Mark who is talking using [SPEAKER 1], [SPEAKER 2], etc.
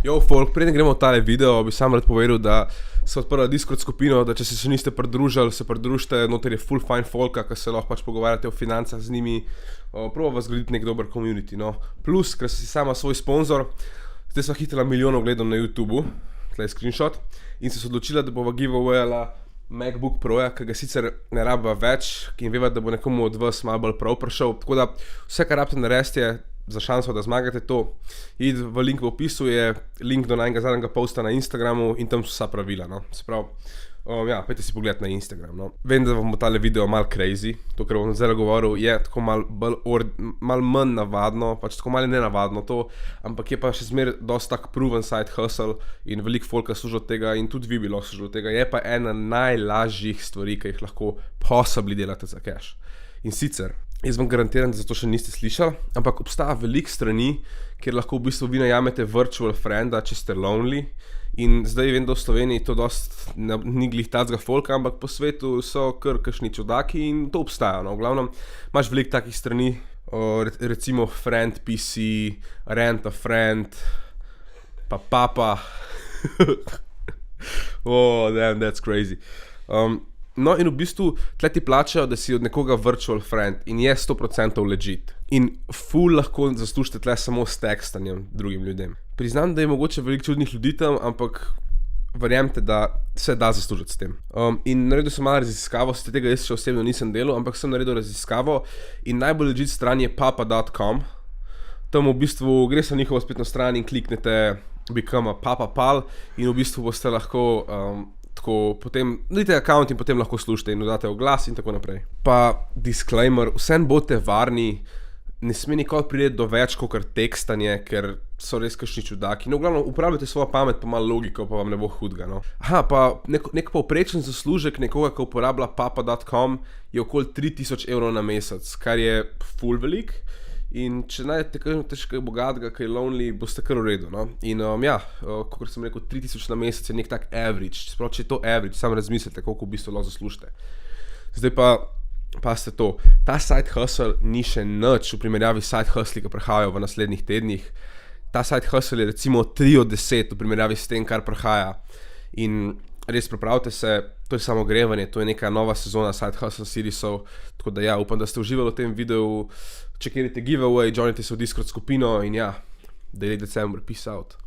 [SPEAKER 1] Yo, folk, preden gremo v tale video, bi sam rad povedal, da se odprla Discord skupino, da če se še niste pridružili, se pridružite, noter je full fine folka, ki se lahko pač pogovarjate o financah z njimi, proba vas zgraditi nek dober community, no. Plus, ker si sama svoj sponzor, zdaj sva hitela milijonov gledom na YouTubeu, tle je screenshot, in se odločila, da bova giveawayala MacBook Proja, ki ga sicer ne rabiva več, ki jim veva, da bo nekomu od vas malo bolj prav prišel, tako da vse, kar rabite narediti je, za šanso, da zmagate to, id v link v opisu, je link do najnega zadnjega posta na Instagramu in tam so vsa pravila, no. Se pravi, ja, pejte si pogled na Instagram, no. Vem, da vam bo tale video malo crazy, to, kar bom zdaj govoril, je tako malo manj navadno, pač tako malo nenavadno to, ampak je pa še zmer dosti tak proven side hustle in veliko folka služi od tega in tudi vi bi lahko služili od tega. Je pa ena najlažjih stvari, ki jih lahko possibly delate za cash. In sicer, jaz vam garantiram, da za to še niste slišali, ampak obstaja veliko strani, kjer lahko v bistvu vi najamete virtual frienda, če ste lonely. In zdaj vem, da v Sloveniji to dosti ni glih tacga folka, ampak po svetu so kar kakšni čudaki in to obstaja, no. V glavnem, imaš veliko takih strani, recimo Friend PC, Rent a Friend, pa Papa. Oh, damn, that's crazy. No in v bistvu tle ti plačajo, da si od nekoga virtual friend in je 100% legit. In ful lahko zaslužite tle samo s tekstanjem drugim ljudem. Priznam, da je mogoče veliko čudnih ljudi tam, ampak verjemite, da se da zaslužiti s tem. In naredil sem malo raziskavo, s tega jaz še osebno nisem delal, ampak sem naredil raziskavo in najbolj legit stran je papa.com. Tam v bistvu gre se na njihovo spletno stran in kliknete Become a Papa Pal in v bistvu boste lahko tako potem dajte account in potem lahko slušate in dodate oglas in tako naprej. Pa disclaimer, vsem bodite varni, ne sme nikoli priti do več kakor tekstanje, ker so res kakšni čudaki. No, v glavnem, uporabljate svojo pamet pa malo logiko, pa vam ne bo hudega, no. Aha, pa nek povprečen zaslužek nekoga, ki uporablja papa.com je okoli 3000 evrov na mesec, kar je full velik. In če najdete težkega bogatega, ki je lonely, boste kar v redu, no. In ja, kakor sem rekel, 3000 na mesec je nek tak average, sploh če je to average, samo razmislite, koliko v bistvu lahko zaslužite. Zdaj pa, pazite to, ta side hustle ni še nič v primerjavi side hustli, ki prihajajo v naslednjih tednih. Ta side hustle je recimo 3 od 10 v primerjavi s tem, kar prihaja. In res pripravite se, to je samo grevanje, to je neka nova sezona side hustle seriesov, tako da ja, upam, da ste uživali v tem videu, čekirajte giveaway, joinite se v Discord skupino in ja, da je december, peace out.